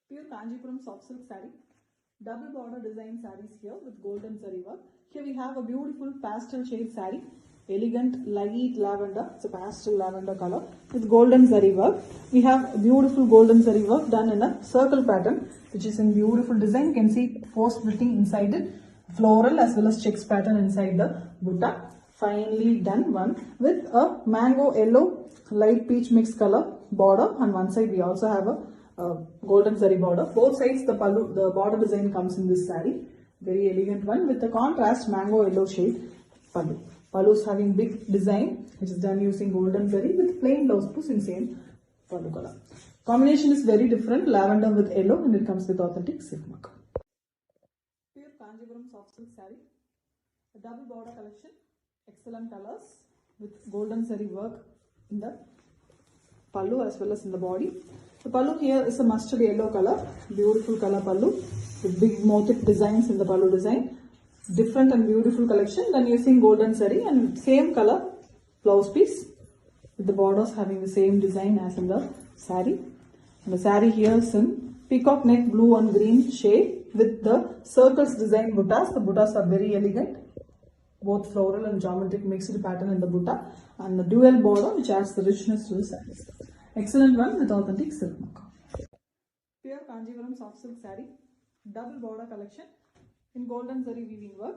Pure Kanjipuram soft silk saree. Double border design sarees here with golden zari work. Here we have a beautiful pastel shade saree. Elegant light lavender. It's a pastel lavender color with golden zari work. We have a beautiful golden zari work done in a circle pattern, which is in beautiful design. You can see post splitting inside it, floral as well as checks pattern inside the butta. Finely done one with a mango yellow light peach mixed color border. On one side we also have a golden zari border. Both sides the border design comes in this saree. Very elegant one with the contrast mango yellow shade pallu. Pallu is having big design which is done using golden zari with plain blouse piece in same pallu color. Combination is very different, lavender with yellow, and it comes with authentic silk mark. Pure Kanjipuram soft silk saree. A double border collection, excellent colors with golden zari work in the pallu as well as in the body. The pallu here is a mustard yellow color, beautiful color pallu with big motif designs in the pallu design. Different and beautiful collection done using golden zari and same color blouse piece with the borders having the same design as in the saree. And the saree here is in peacock neck blue and green shade with the circles design buttas. The buttas are very elegant, both floral and geometric mixed pattern in the butta, and the dual border which adds the richness to the saree. Excellent one with authentic silk mark. Pure Kanjipuram soft silk saree, double border collection in golden zari weaving work,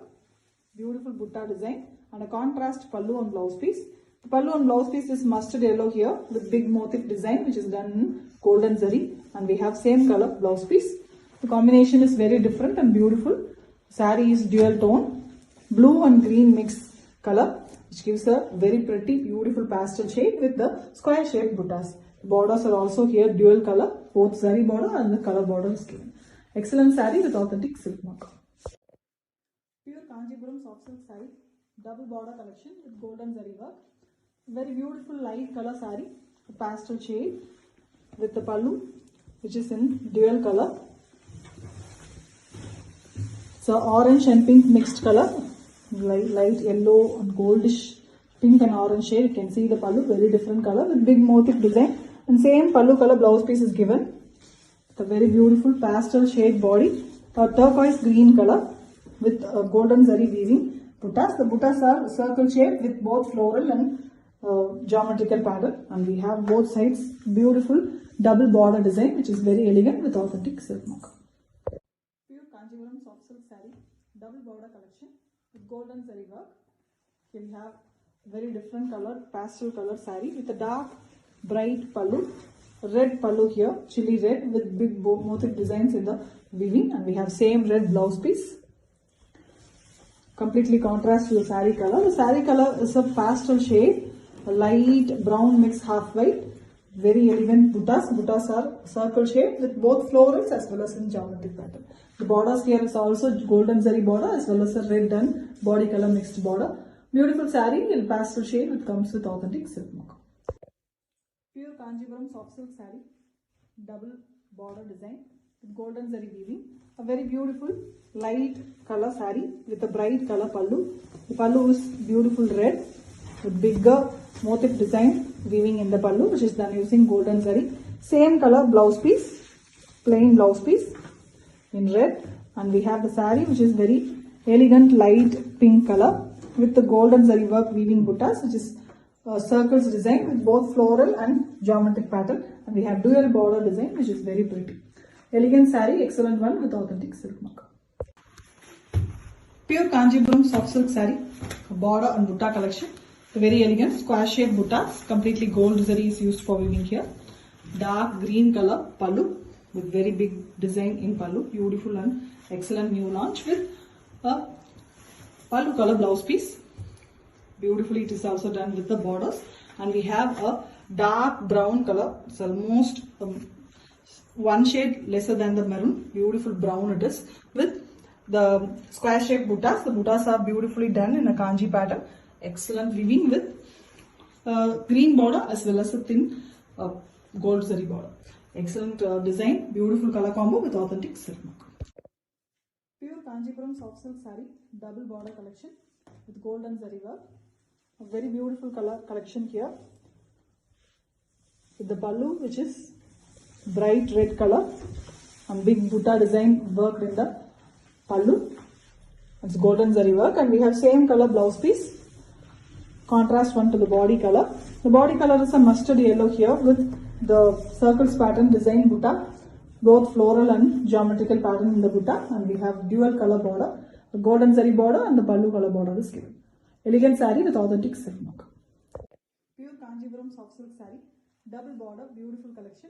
beautiful butta design and a contrast pallu and blouse piece. The pallu and blouse piece is mustard yellow here with big motif design which is done in golden zari, and we have same color blouse piece. The combination is very different and beautiful. Saree is dual tone, blue and green mixed color, which gives a very pretty beautiful pastel shade with the square shaped buttas. The borders are also here dual color, both zari border and the color border is given. Excellent saree with authentic silk mark. Pure Kanjipuram soft silk saree, double border collection with golden zari work. Very beautiful light color saree, a pastel shade with the pallu which is in dual color. So orange and pink mixed color, light yellow and goldish pink and orange shade. You can see the pallu, very different color with big motif design, and same pallu color blouse piece is given. The very beautiful pastel shade body, a turquoise green color with golden zari weaving buttas. The buttas are circle shaped with both floral and geometrical pattern, and we have both sides beautiful double border design which is very elegant with authentic silk mark. Pure Kanjipuram soft silk saree, double border collection with golden zari work. Here we have very different color pastel color saree with a dark bright pallu, red pallu here, chili red with big motif designs in the weaving, and we have same red blouse piece. Completely contrast to the saree color. The saree color is a pastel shade, a light brown mixed half white. Very elegant buttas. Buttas are circle shaped with both florals as well as in geometric pattern. The borders here is also golden zari border as well as a red and body color mixed border. Beautiful saree in pastel shade which comes with authentic silk mark. Pure Kanjipuram soft silk saree, double border design with golden zari weaving. A very beautiful light color saree with a bright color pallu. The pallu is beautiful red with bigger motif design weaving in the pallu which is done using golden zari. Same color blouse piece, plain blouse piece in red, and we have the saree which is very elegant light pink color with the golden zari work weaving buttas which is circles design with both floral and geometric pattern, and we have dual border design which is very pretty. Elegant saree, excellent one with authentic silk mark. Pure Kanjipuram soft silk saree, border and butta collection. Very elegant square shaped buttas, completely gold zari is used for weaving here. Dark green color pallu with very big design in pallu, beautiful and excellent new launch with a pallu color blouse piece. Beautifully it is also done with the borders, and we have a dark brown color. It's almost one shade lesser than the maroon. Beautiful brown it is with the square shaped buttas. The buttas are beautifully done in a kanji pattern. Excellent weaving with green border as well as a thin gold zari border. Excellent design, beautiful color combo with authentic silk mark. Pure Kanjipuram soft silk saree, double border collection with golden zari work. A very beautiful color collection here with the pallu which is bright red color and big butta design worked in the pallu. It's golden zari work, and we have same color blouse piece. Contrast one to the body color. The body color is a mustard yellow here with the circles pattern design butta, both floral and geometrical pattern in the butta, and we have dual color border, the golden zari border and the pallu color border is given. Elegant saree with authentic silk work. Pure Kanjivaram soft silk saree, double border, beautiful collection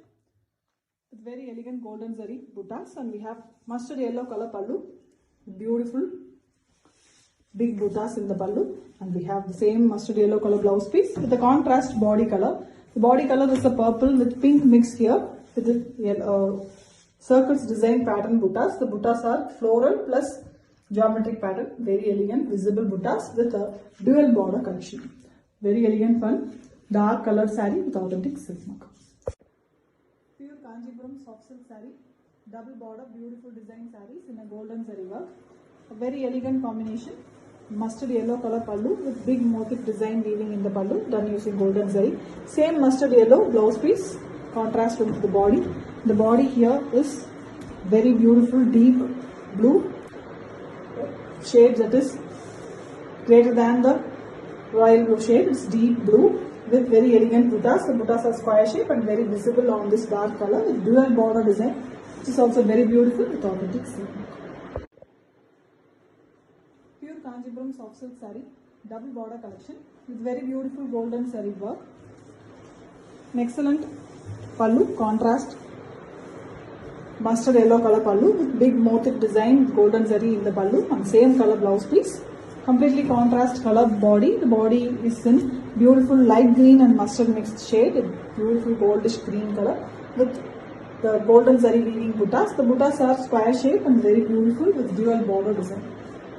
with very elegant golden zari buttas, and we have mustard yellow color pallu, beautiful big buttas in the pallu, and we have the same mustard yellow color blouse piece with the contrast body color. The body color is a purple with pink mix here with the circles design pattern buttas. The buttas are floral plus geometric pattern, very elegant visible buttas with a dual border collection. Very elegant one, dark color saree with authentic silk work. Pure Kanjivaram soft silk saree, double border, beautiful design sarees in a golden zari work. A very elegant combination, mustard yellow color pallu with big motif design weaving in the pallu done using golden zari. Same mustard yellow blouse piece, contrast with the body. The body here is very beautiful deep blue shade, that is greater than the royal blue shade. It's deep blue with very elegant buttas. The buttas are square shape and very visible on this dark color with dual border design, which is also very beautiful with authentic silk. Pure Kanjivaram soft silk saree, double border collection with very beautiful golden saree work. An excellent pallu, contrast mustard yellow color pallu with big motif design golden zari in the pallu, and same color blouse piece. Completely contrast color body. The body is in beautiful light green and mustard mixed shade, beautiful goldish green color with the golden zari weaving buttas. The buttas are square shape and very beautiful with dual border design.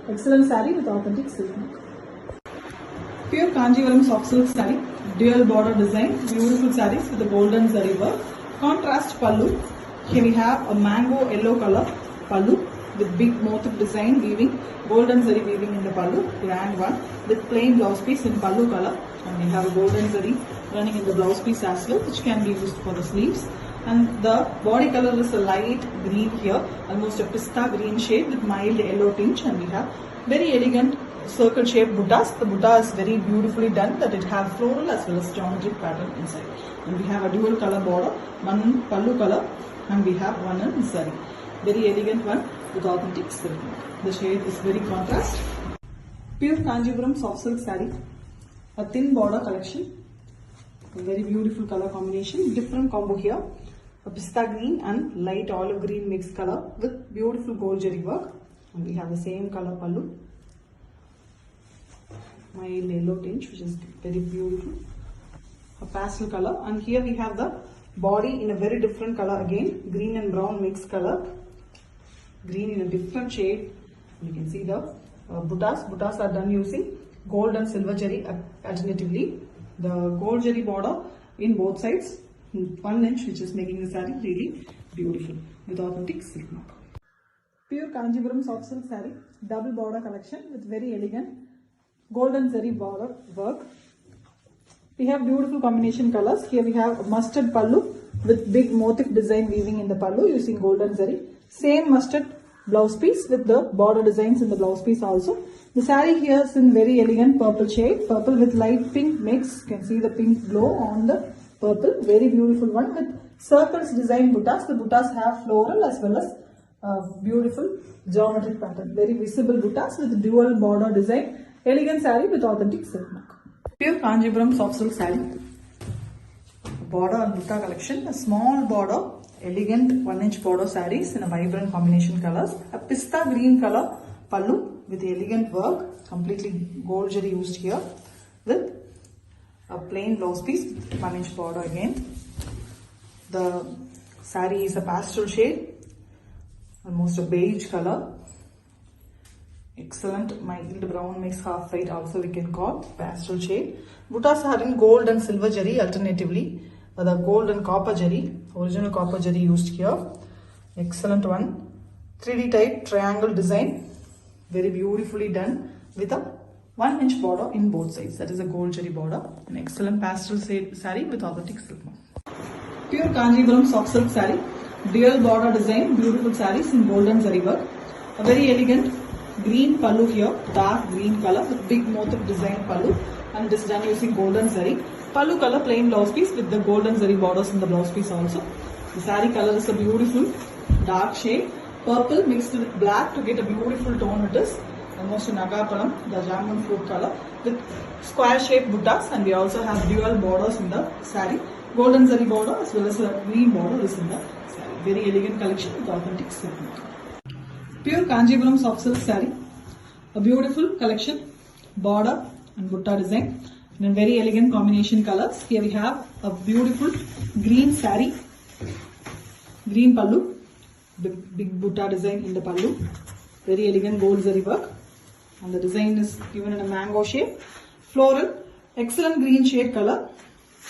Excellent saree with authentic silk work. Pure Kanjivaram soft silk saree, dual border design, beautiful sarees with the golden zari work. Contrast pallu. Here we have a mango yellow color pallu with big motif design weaving, golden zari weaving in the pallu, grand one with plain blouse piece in pallu color, and we have a golden zari running in the blouse piece as well, which can be used for the sleeves. And the body color is a light green here, almost a pista green shade with mild yellow tinge, and we have very elegant circle shaped buttas. The butta is very beautifully done, that it have floral as well as geometric pattern inside. And we have a dual color border, one in pallu color and we have one in zari. Very elegant one with authentic silk. The shade is very contrast. Pure Kanjivaram soft silk saree, a thin border collection, a very beautiful color combination, different combo here, a pista green and light olive green mixed color with beautiful gold zari work, and we have the same color pallu, mild yellow tinge, which is very beautiful, a pastel color, and here we have the body in a very different color again, green and brown mixed color, green in a different shade. You can see the buttas are done using gold and silver zari alternatively. The gold zari border in both sides, 1 inch, which is making the saree really beautiful with authentic silk mark. Pure Kanjivaram soft silk saree, double border collection with very elegant golden zari border work. We have beautiful combination colors. Here we have a mustard pallu with big motif design weaving in the pallu using golden zari. Same mustard blouse piece with the border designs in the blouse piece also. The saree here is in very elegant purple shade, purple with light pink mix. You can see the pink glow on the purple. Very beautiful one with circles design buttas. The buttas have floral as well as beautiful geometric pattern. Very visible buttas with dual border design. Elegant saree with authentic silk mark. Pure Kanjivaram soft silk saree, border and butta collection, a small border, elegant 1 inch border sarees in a vibrant combination colors, a pista green color pallu with elegant work, completely gold zari used here with a plain blouse piece, 1 inch border again. The saree is a pastel shade, almost a beige color. Excellent mild brown mix half white also we can call, pastel shade. Buttas are in gold and silver zari alternatively. The gold and copper zari, original copper zari used here. Excellent one. 3D type triangle design, very beautifully done with a 1 inch border in both sides. That is a gold zari border. An excellent pastel saree with authentic silk. Pure Kanjivaram soft silk saree, dual border design, beautiful sarees in golden zari work. A very elegant green pallu here, dark green color with big motif design pallu, and it is done using golden zari. Pallu color plain blouse piece with the golden zari borders in the blouse piece also. The saree color is a beautiful dark shade, purple mixed with black to get a beautiful tone it is. Almost in Nagapalam, the jamun fruit color with square shaped buttas, and we also have dual borders in the saree. Golden zari border as well as a green border is in the saree. Very elegant collection with authentic silk. Pure Kanjipuram soft silk saree. A beautiful collection, border and butta design in a very elegant combination colors. Here we have a beautiful green saree, green pallu, big butta design in the pallu. Very elegant gold zari work. And the design is given in a mango shape, floral, excellent green shade color,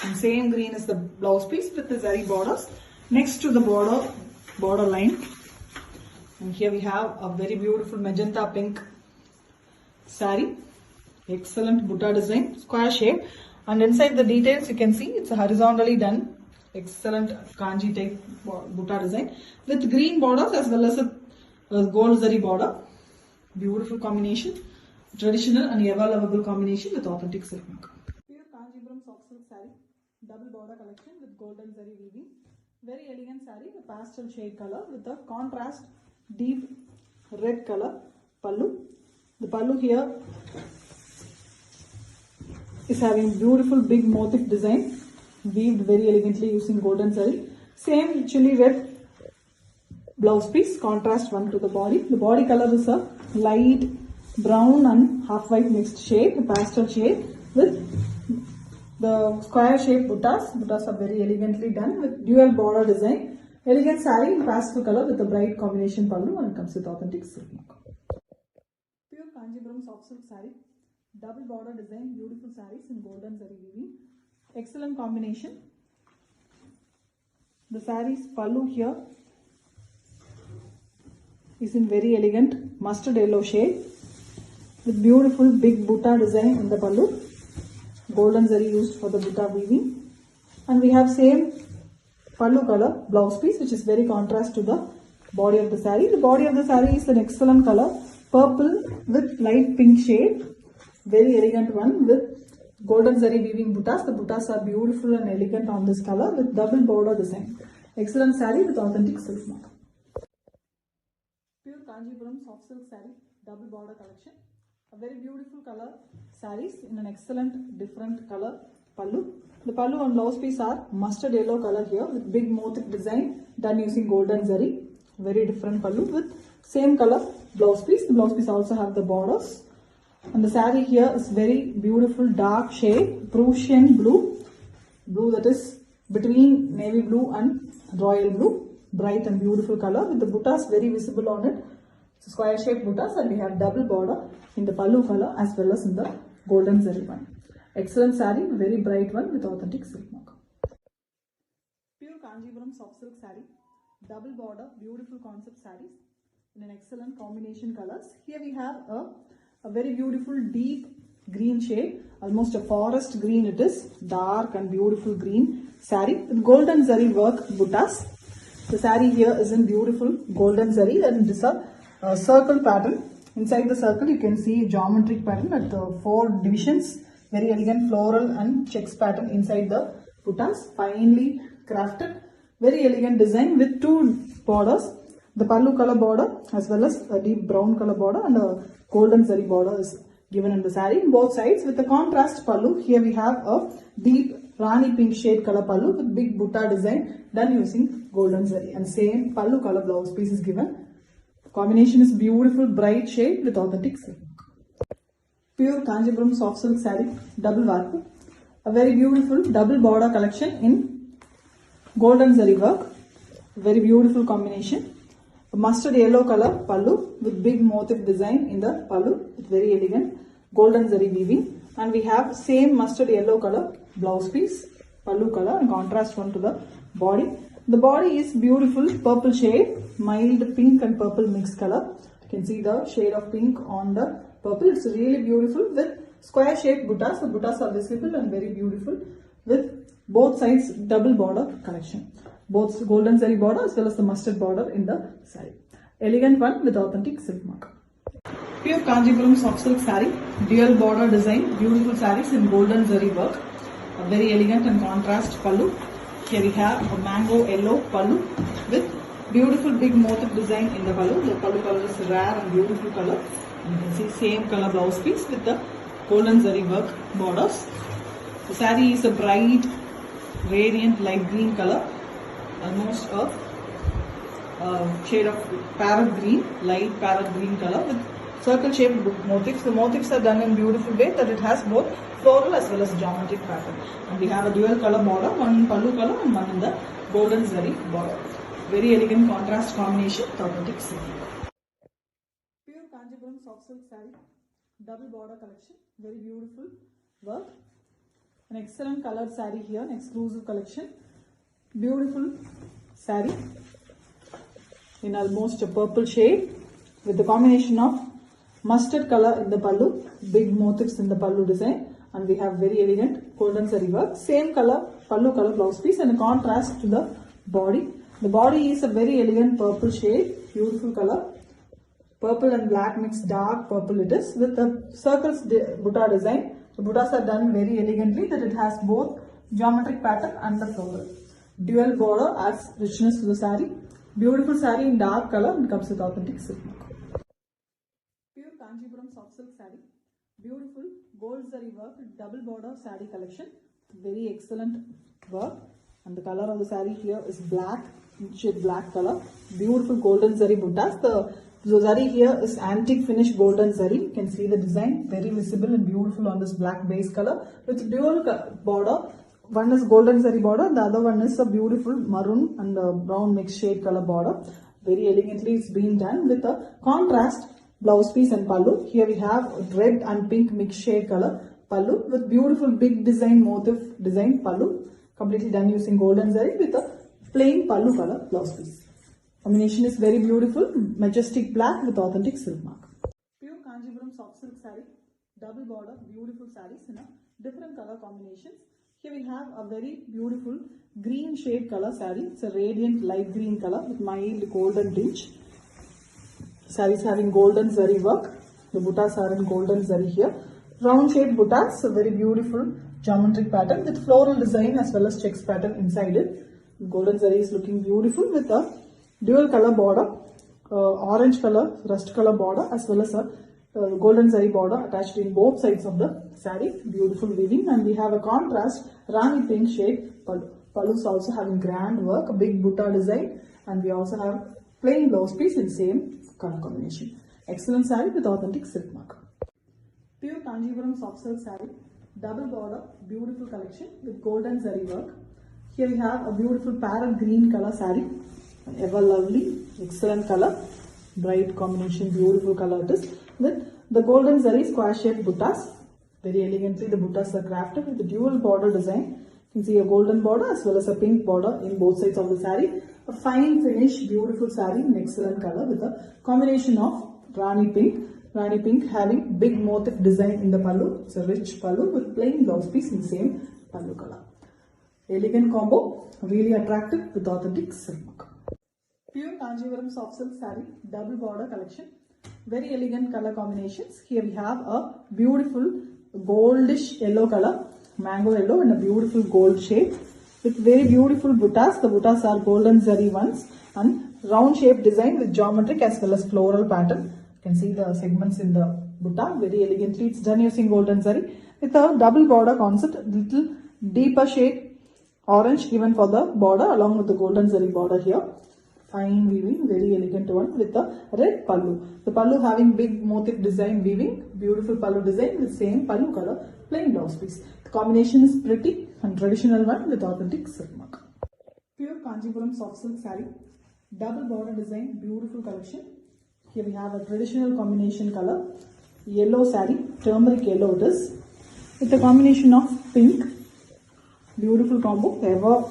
and same green is the blouse piece with the zari borders next to the border line. And here we have a very beautiful magenta pink saree, excellent butta design, square shape, and inside the details you can see it's a horizontally done, excellent kanji type butta design with green borders as well as a gold zari border. Beautiful combination, traditional and ever lovable combination with authentic silk work. Pure Kanjipuram soft silk saree, double border collection with golden zari weaving. Very elegant saree, a pastel shade color with a contrast deep red color pallu. The pallu here is having beautiful big motif design weaved very elegantly using golden zari. Same chili red blouse piece, contrast one to the body. The body color is a light brown and half white mixed shade, a pastel shade with the square shaped buttas. Buttas are very elegantly done with dual border design. Elegant saree in pastel color with a bright combination pallu, and comes with authentic silk mark. Pure Kanjipuram soft silk saree, double border design, beautiful sarees in golden zari weaving. Excellent combination. The saree's pallu here is in very elegant mustard yellow shade with beautiful big butta design in the pallu. Golden zari used for the butta weaving. And we have same pallu color blouse piece which is very contrast to the body of the saree. The body of the saree is an excellent color, purple with light pink shade. Very elegant one with golden zari weaving buttas. The buttas are beautiful and elegant on this color with double border design. Excellent saree with authentic silk mark. Pure Kanjipuram soft silk saree, double border collection. A very beautiful color sarees in an excellent different color pallu. The pallu and blouse piece are mustard yellow color here with big motif design done using golden zari. Very different pallu with same color blouse piece. The blouse piece also have the borders. And the saree here is very beautiful dark shade, Prussian blue. Blue that is between navy blue and royal blue. Bright and beautiful color with the buttas very visible on it. It's square shaped buttas, and we have double border in the pallu color as well as in the golden zari one. Excellent saree, very bright one with authentic silk mark. Pure Kanjipuram soft silk saree, double border, beautiful concept sarees in an excellent combination colors. Here we have a very beautiful deep green shade, almost a forest green it is, dark and beautiful green saree with golden zari work buttas. The saree here is in beautiful golden zari, and it is a circle pattern. Inside the circle you can see geometric pattern at the 4 divisions. Very elegant floral and checks pattern inside the buttas. Finely crafted. Very elegant design with 2 borders. The pallu color border as well as a deep brown color border, and a golden zari border is given in the saree in both sides with the contrast pallu. Here we have a deep Rani pink shade color pallu with big butta design done using golden zari, and same pallu color blouse piece is given. Combination is beautiful bright shade with authentic silk. Pure Kanjipuram soft silk saree, double varpu. A very beautiful double border collection in golden zari work. Very beautiful combination. A mustard yellow color pallu with big motif design in the pallu with very elegant golden zari weaving, and we have same mustard yellow color blouse piece, pallu color, and contrast one to the body. The body is beautiful purple shade, mild pink and purple mixed color. You can see the shade of pink on the purple. It's really beautiful with square shaped buttas. The buttas are visible and very beautiful with both sides double border collection. both golden zari border as well as the mustard border in the saree. Elegant one with authentic silk mark. Pure Kanjipuram soft silk saree, dual border design, beautiful sarees in golden zari work. A very elegant and contrast pallu. Here we have a mango yellow pallu with beautiful big motif design in the pallu. The pallu color is rare and beautiful color. You can see same color blouse piece with the golden zari work borders. The saree is a bright, radiant light green color, almost a shade of parrot green, light parrot green color with circle shaped motifs. The motifs are done in beautiful way that it has both floral as well as geometric pattern. And we have a dual color border, one in pallu color and one in the golden zari border. Very elegant contrast combination, authentic silk. Pure Kanjipuram soft silk saree, double border collection, very beautiful work. An excellent colored saree here, an exclusive collection. Beautiful saree in almost a purple shade with the combination of mustard color in the pallu, big motifs in the pallu design, and we have very elegant golden zari work. Same color, pallu color blouse piece and a contrast to the body. The body is a very elegant purple shade, beautiful color. Purple and black mixed dark purple it is with the circles butta design. The buttas are done very elegantly that it has both geometric pattern and the floral. Dual border adds richness to the saree. Beautiful saree in dark color and comes with authentic silk mark. Pure Kanjipuram soft silk saree. Beautiful gold zari work, double border saree collection. Very excellent work. And the color of the saree here is black, shade black color. Beautiful golden zari buttas. The zari here is antique finish golden zari. You can see the design, very visible and beautiful on this black base color with dual border. One is golden zari border, the other one is a beautiful maroon and brown mixed shade color border. Very elegantly it's been done with a contrast blouse piece and pallu. Here we have red and pink mixed shade color pallu with beautiful big design motif design pallu. Completely done using golden zari with a plain pallu color blouse piece. Combination is very beautiful, majestic black with authentic silk mark. Pure Kanjipuram soft silk saree, double border, beautiful sarees in a different color combinations. Here we have a very beautiful green shade color saree. It's a radiant light green color with mild golden tinge. Sarees having golden zari work. The buttas are in golden zari here. Round shaped buttas, a very beautiful geometric pattern with floral design as well as checks pattern inside it. Golden zari is looking beautiful with a dual color border, orange color, rust color border as well as a golden zari border attached in both sides of the saree. Beautiful weaving, and we have a contrast Rani pink shade pallu. Pallu is also having grand work, a big butta design, and we also have plain blouse piece in same color combination. Excellent saree with authentic silk mark. Pure Kanjipuram soft silk saree, double border, beautiful collection with golden zari work. Here we have a beautiful parrot green color saree, ever lovely, excellent color, bright combination, beautiful color it is with the golden zari square shaped buttas. Very elegantly the buttas are crafted with the dual border design. You can see a golden border as well as a pink border in both sides of the saree. A fine finish, beautiful saree in excellent color with a combination of Rani pink having big motif design in the pallu. It's a rich pallu with plain blouse piece in same pallu color. Elegant combo, really attractive with authentic silk mark. Pure Kanjipuram soft silk saree, double border collection. Very elegant color combinations. Here we have a beautiful goldish yellow color, mango yellow, and a beautiful gold shade with very beautiful buttas. The buttas are golden zari ones and round shaped design with geometric as well as floral pattern. You can see the segments in the butta very elegantly. It's done using golden zari with a double border concept, little deeper shade orange given for the border along with the golden zari border here. Fine weaving, very elegant one with the red pallu. The pallu having big motif design weaving, beautiful pallu design with same pallu color, plain blouse piece. The combination is pretty and traditional one with authentic silk mark. Pure Kanjipuram soft silk saree, double border design, beautiful collection. Here we have a traditional combination color, yellow saree, turmeric yellow it is, with a combination of pink. Beautiful combo, ever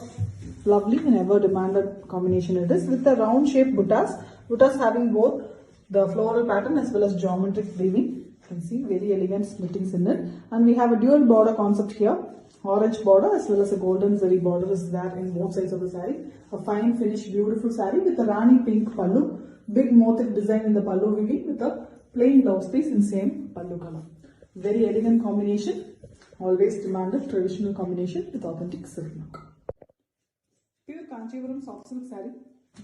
lovely and ever demanded combination it is with the round shaped buttas. Buttas having both the floral pattern as well as geometric weaving. You can see very elegant splittings in it. And we have a dual border concept here. orange border as well as a golden zari border is there in both sides of the saree. A fine finished beautiful saree with a Rani pink pallu. Big motif design in the pallu weaving with a plain blouse piece in same pallu color. Very elegant combination. Always demanded traditional combination with authentic silk mark. Pure Kanchipuram soft silk saree.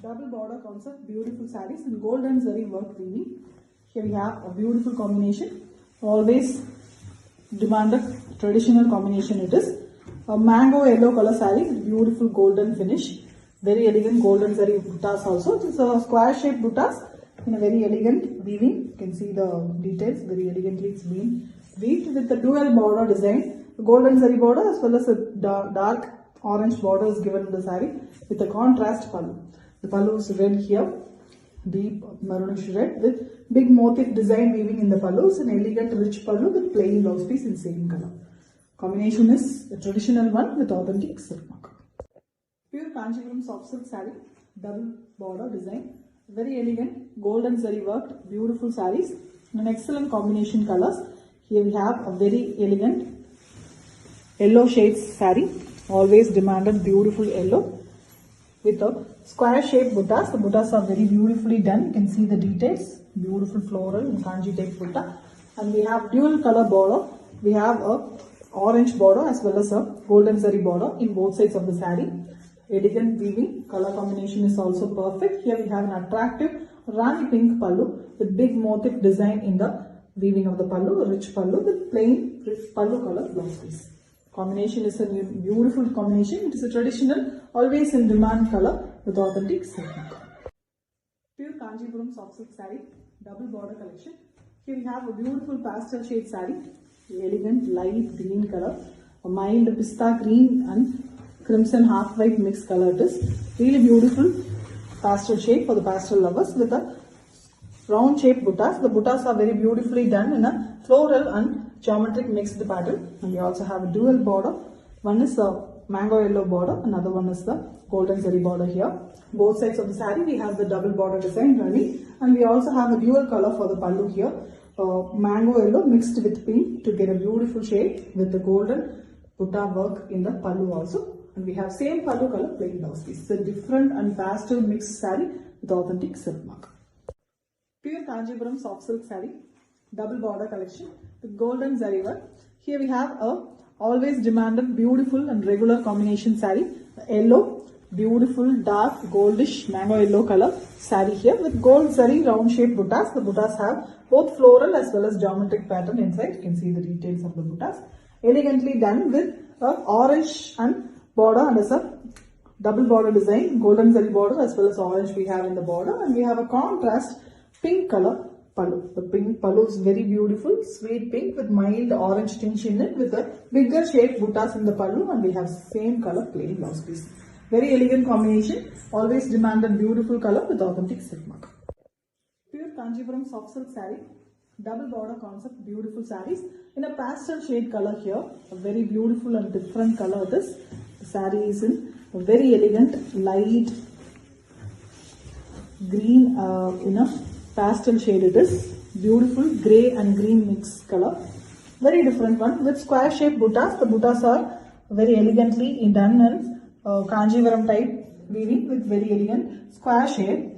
Double border concept, beautiful sarees and golden zari work weaving. Here we have a beautiful combination. Always demanded traditional combination it is. A mango yellow color saree, beautiful golden finish. Very elegant golden zari buttas also. It's a square shaped buttas in a very elegant weaving. You can see the details, very elegantly it's been weaved with the dual border design. Golden zari border as well as a dark orange border is given in the saree with a contrast pallu. The pallu is red here, deep maroonish red with big motif design weaving in the pallu. It's an elegant rich pallu with plain blouse piece in same color. Combination is a traditional one with authentic silk mark. Pure Kanchipuram soft silk saree, double border design, very elegant golden zari worked beautiful sarees in an excellent combination colors. Here we have a very elegant yellow shades saree, always demanded beautiful yellow with a square shaped buttas. The buttas are very beautifully done. You can see the details, beautiful floral and kanji type butta. And we have dual color border. We have a orange border as well as a golden zari border in both sides of the saree. Elegant weaving, color combination is also perfect. Here we have an attractive Rani pink pallu with big motif design in the weaving of the pallu, a rich pallu with plain pallu color blouse piece. Combination is a beautiful combination. It is a traditional, always in demand color with authentic silk. Pure Kanchipuram soft silk saree, double border collection. Here we have a beautiful pastel shade saree, elegant light green color, a mild pista green and crimson half white mixed color it is. Really beautiful pastel shade for the pastel lovers with a round shaped buttas. The buttas are very beautifully done in a floral and geometric mixed pattern. And we also have a dual border. One is the mango yellow border, another one is the golden zari border here. Both sides of the saree we have the double border design running, and we also have a dual color for the pallu here. Mango yellow mixed with pink to get a beautiful shade with the golden butta work in the pallu also. And we have same pallu color plain blouse piece. It's a different and pastel mixed saree with authentic silk mark. Pure Kanchipuram soft silk saree, double border collection with golden zari work. Here we have a always demanded beautiful and regular combination saree. Yellow, beautiful dark goldish mango yellow color saree here with gold zari round shaped buttas. The buttas have both floral as well as geometric pattern inside. You can see the details of the buttas. Elegantly done with a orange and border and as a double border design, golden zari border as well as orange we have in the border, and we have a contrast pink color pallu. The pink pallu is very beautiful, sweet pink with mild orange tinge in it with a bigger shaped buttas in the pallu, and we have same color plain blouse piece. Very elegant combination, always demanded beautiful color with authentic silk mark. Pure Kanchipuram soft silk saree, double border concept, beautiful sarees in a pastel shade color here. A very beautiful and different color it is. The saree is in a very elegant light green in a pastel shade it is. Beautiful grey and green mixed color. Very different one with square shaped buttas. The buttas are very elegantly done in Kanjivaram type weaving with very elegant square shape.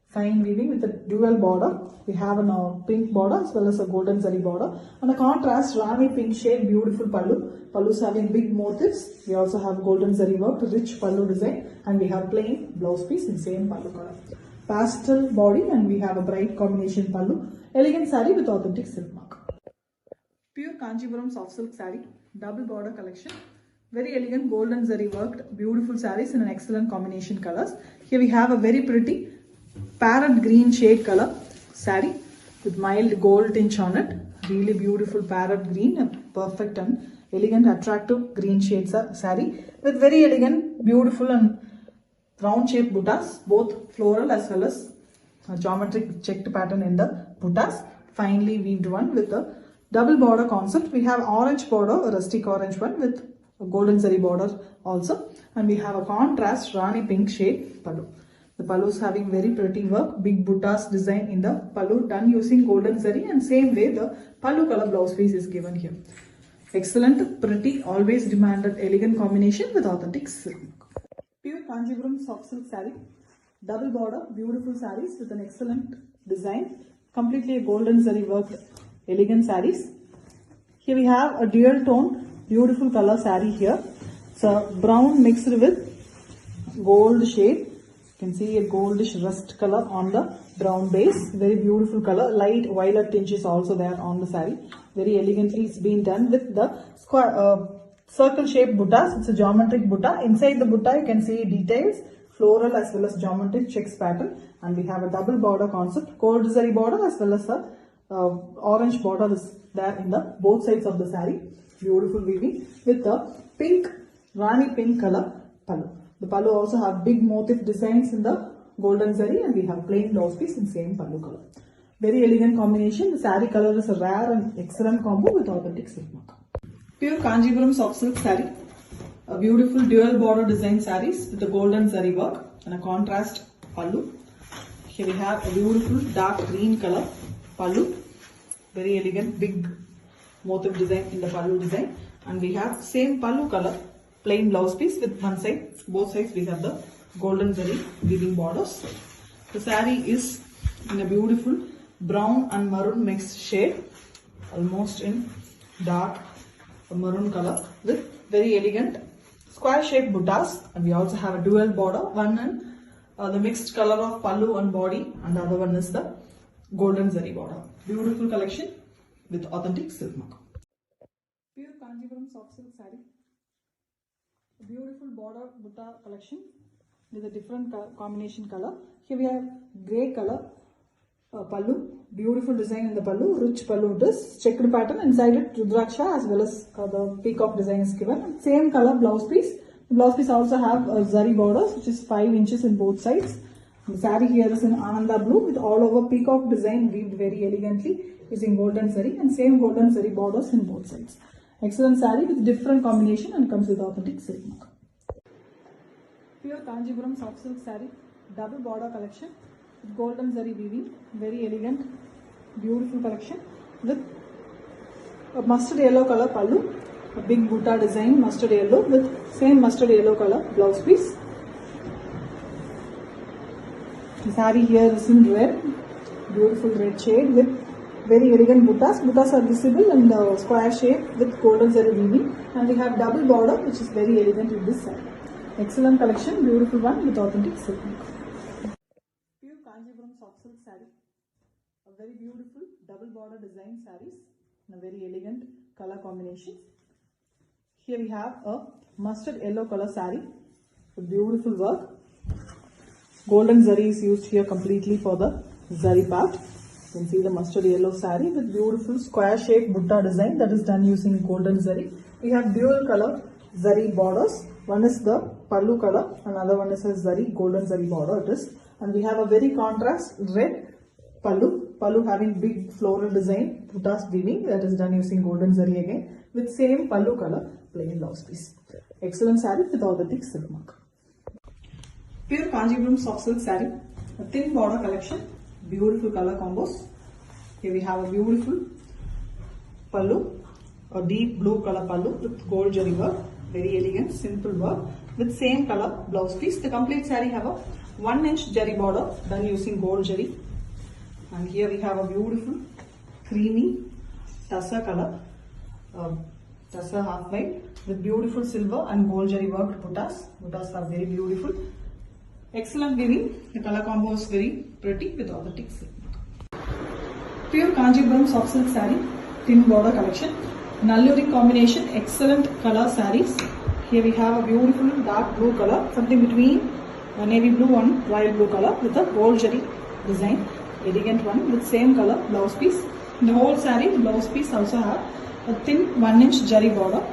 Fine weaving with a dual border. We have a pink border as well as a golden zari border. And a contrast Rani pink shade, beautiful pallu. Pallus having big motifs. We also have golden zari work, rich pallu design. And we have plain blouse piece in same pallu color. Pastel body and we have a bright combination pallu. Elegant saree with authentic silk mark. Pure Kanchipuram soft silk saree, double border collection. Very elegant golden zari worked, beautiful sarees in an excellent combination colors. Here we have a very pretty parrot green shade color saree with mild gold tinge on it. Really beautiful parrot green, a perfect and elegant attractive green shades saree with very elegant, beautiful and round shaped buttas, both floral as well as a geometric checked pattern in the buttas. Finely weaved one with a double border concept. We have orange border, a rustic orange one with a golden zari border also, and we have a contrast Rani pink shade pallu. The pallu is having very pretty work, big buttas design in the pallu done using golden zari, and same way the pallu color blouse piece is given here. Excellent, pretty, always demanded elegant combination with authentic silk. Pure Kanjipuram soft silk saree, double border, beautiful sarees with an excellent design, completely a golden zari worked elegant sarees. Here we have a dual tone, beautiful color saree here. It's a brown mixed with gold shade. You can see a goldish rust color on the brown base. Very beautiful color. Light violet tinge is also there on the saree. Very elegantly it's been done with the square, circle shaped buttas. It's a geometric butta. Inside the butta you can see details, floral as well as geometric checks pattern. And we have a double border concept, gold zari border as well as a orange border is there in the both sides of the saree. Beautiful weaving with the pink, Rani pink color pallu. The pallu also have big motif designs in the golden zari, and we have plain blouse piece in same pallu color. Very elegant combination. The saree color is a rare and excellent combo with authentic silk mark. Pure Kanjipuram soft silk saree. A beautiful dual border design sarees with the golden zari work and a contrast pallu. Here we have a beautiful dark green color pallu. Very elegant big motif design in the pallu design, and we have same pallu color plain blouse piece with one side, both sides we have the golden zari weaving borders. The saree is in a beautiful brown and maroon mixed shade, almost in dark maroon color with very elegant square shaped buttas, and we also have a dual border, one in the mixed color of pallu and body, and the other one is the golden zari border. Beautiful collection with authentic silk mark. Pure Kanjipuram soft silk saree. A beautiful border butta collection with a different combination color. Here we have grey color pallu. Beautiful design in the pallu. Rich pallu it is. Checked pattern inside it. Rudraksha as well as the peacock design is given. Same color blouse piece. The blouse piece also have zari borders which is 5 inches in both sides. The saree here is in Ananda blue with all over peacock design weaved very elegantly using golden zari, and same golden zari borders in both sides. Excellent saree with different combination and comes with authentic silk mark. Pure Kanjipuram soft silk saree, double border collection with golden zari weaving, very elegant, beautiful collection with a mustard yellow color pallu, a big butta design mustard yellow with same mustard yellow color blouse piece. The saree here is in red, beautiful red shade with very elegant buttas. Buttas are visible in the square shape with golden zari weaving, and we have double border which is very elegant in this saree. Excellent collection, beautiful one with authentic silk. Pure Kanjipuram soft silk saree. A very beautiful double border design sarees in a very elegant color combination. Here we have a mustard yellow color saree with beautiful work. Golden zari is used here completely for the zari part. You can see the mustard yellow saree with beautiful square shaped butta design that is done using golden zari. We have dual color zari borders. One is the pallu color, another one is a zari, golden zari border it is. And we have a very contrast red pallu having big floral design, buttas weaving that is done using golden zari again with same pallu color plain blouse piece. Excellent saree with authentic silk mark. Pure Kanjipuram soft silk saree, a thin border collection, beautiful color combos. Here we have a beautiful pallu, a deep blue color pallu with gold jari work, very elegant, simple work with same color blouse piece. The complete saree have a 1 inch jari border done using gold jari. And here we have a beautiful creamy tussar color, tussar half white with beautiful silver and gold jari worked buttas. Buttas are very beautiful. Excellent weaving. The color combo is very pretty with authentic silk. Pure Kanjipuram soft silk saree, thin border collection. Nalluring combination, excellent color sarees. Here we have a beautiful dark blue color, something between a navy blue and royal blue color with a gold jari design. Elegant one with same color blouse piece. In the whole saree, the blouse piece also have a thin 1 inch jari border,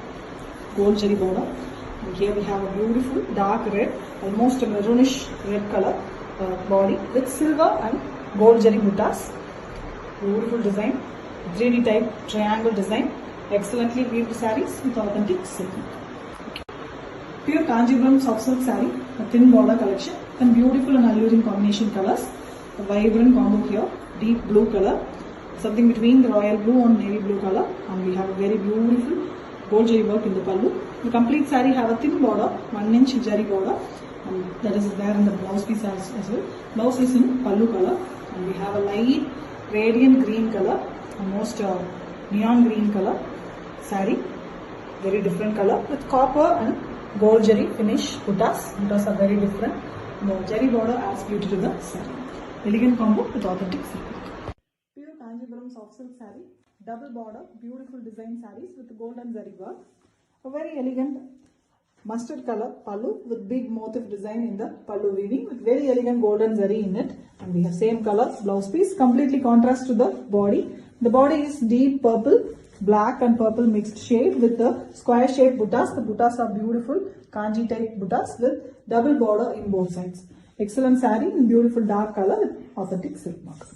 gold jari border. And here we have a beautiful dark red, almost a maroonish red color body with silver and gold jari buttas. Beautiful design, 3D type triangle design. Excellently weaved sarees with authentic silk. Pure Kanjipuram soft silk saree, a thin border collection and beautiful and alluring combination colors. A vibrant combo here, deep blue color, something between the royal blue and navy blue color, and we have a very beautiful gold jari work in the pallu. The complete saree have a thin border, 1 inch jari border, and that is there in the blouse piece as well. Blouse is in pallu color, and we have a light radiant green color, almost neon green color saree, very different color with copper and gold jari finish. Buttas are very different. The jari border adds beauty to the saree. Elegant combo with authentic silk. Pure Kanjipuram soft silk saree, double border, beautiful design sarees with golden zari work. A very elegant mustard color pallu with big motif design in the pallu weaving with very elegant golden zari in it, and we have same color blouse piece, completely contrast to the body. The body is deep purple, black and purple mixed shade with the square shaped buttas. The buttas are beautiful kanji type buttas with double border in both sides. Excellent saree in beautiful dark color with authentic silk mark.